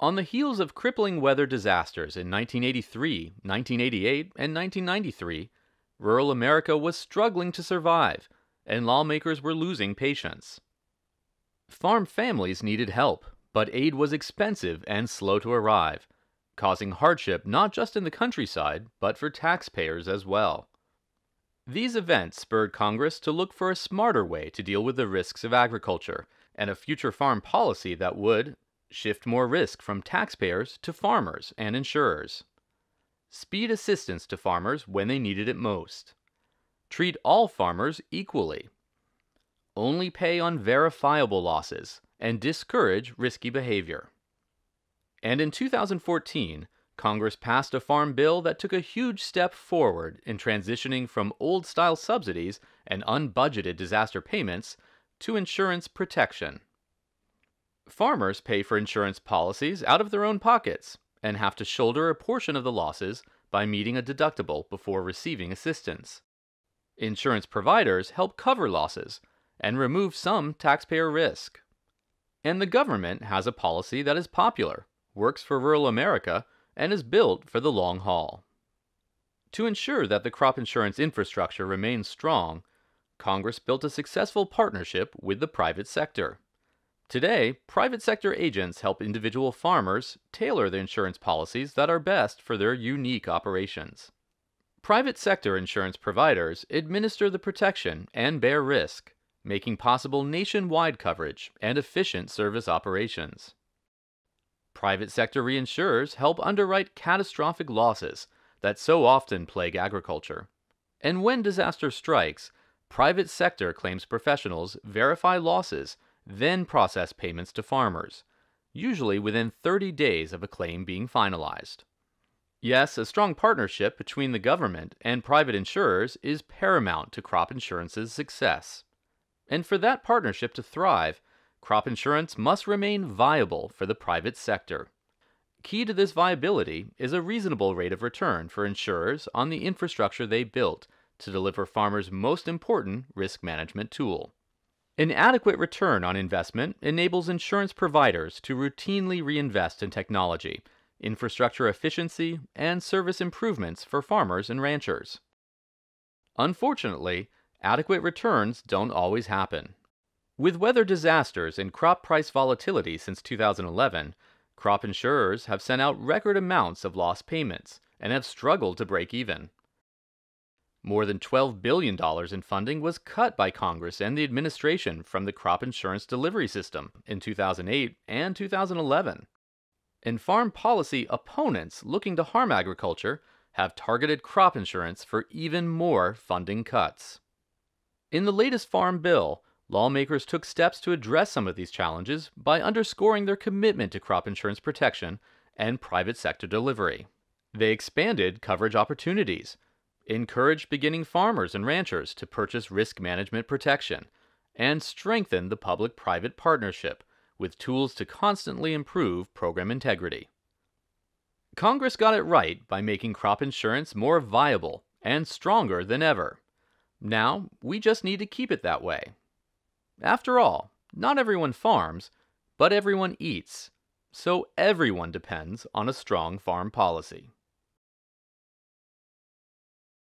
On the heels of crippling weather disasters in 1983, 1988, and 1993, rural America was struggling to survive, and lawmakers were losing patience. Farm families needed help, but aid was expensive and slow to arrive, causing hardship not just in the countryside, but for taxpayers as well. These events spurred Congress to look for a smarter way to deal with the risks of agriculture, and a future farm policy that would shift more risk from taxpayers to farmers and insurers. Speed assistance to farmers when they needed it most. Treat all farmers equally. Only pay on verifiable losses and discourage risky behavior. And in 2014, Congress passed a farm bill that took a huge step forward in transitioning from old-style subsidies and unbudgeted disaster payments to insurance protection. Farmers pay for insurance policies out of their own pockets and have to shoulder a portion of the losses by meeting a deductible before receiving assistance. Insurance providers help cover losses and remove some taxpayer risk. And the government has a policy that is popular, works for rural America, and is built for the long haul. To ensure that the crop insurance infrastructure remains strong, Congress built a successful partnership with the private sector. Today, private sector agents help individual farmers tailor the insurance policies that are best for their unique operations. Private sector insurance providers administer the protection and bear risk, making possible nationwide coverage and efficient service operations. Private sector reinsurers help underwrite catastrophic losses that so often plague agriculture. And when disaster strikes, private sector claims professionals verify losses, then process payments to farmers, usually within 30 days of a claim being finalized. Yes, a strong partnership between the government and private insurers is paramount to crop insurance's success. And for that partnership to thrive, crop insurance must remain viable for the private sector. Key to this viability is a reasonable rate of return for insurers on the infrastructure they built to deliver farmers' most important risk management tool. An adequate return on investment enables insurance providers to routinely reinvest in technology, infrastructure efficiency, and service improvements for farmers and ranchers. Unfortunately, adequate returns don't always happen. With weather disasters and crop price volatility since 2011, crop insurers have sent out record amounts of lost payments and have struggled to break even. More than $12 billion in funding was cut by Congress and the administration from the crop insurance delivery system in 2008 and 2011. And farm policy opponents looking to harm agriculture have targeted crop insurance for even more funding cuts. In the latest farm bill, lawmakers took steps to address some of these challenges by underscoring their commitment to crop insurance protection and private sector delivery. They expanded coverage opportunities, encouraged beginning farmers and ranchers to purchase risk management protection, and strengthened the public-private partnership with tools to constantly improve program integrity. Congress got it right by making crop insurance more viable and stronger than ever. Now, we just need to keep it that way. After all, not everyone farms, but everyone eats, so everyone depends on a strong farm policy.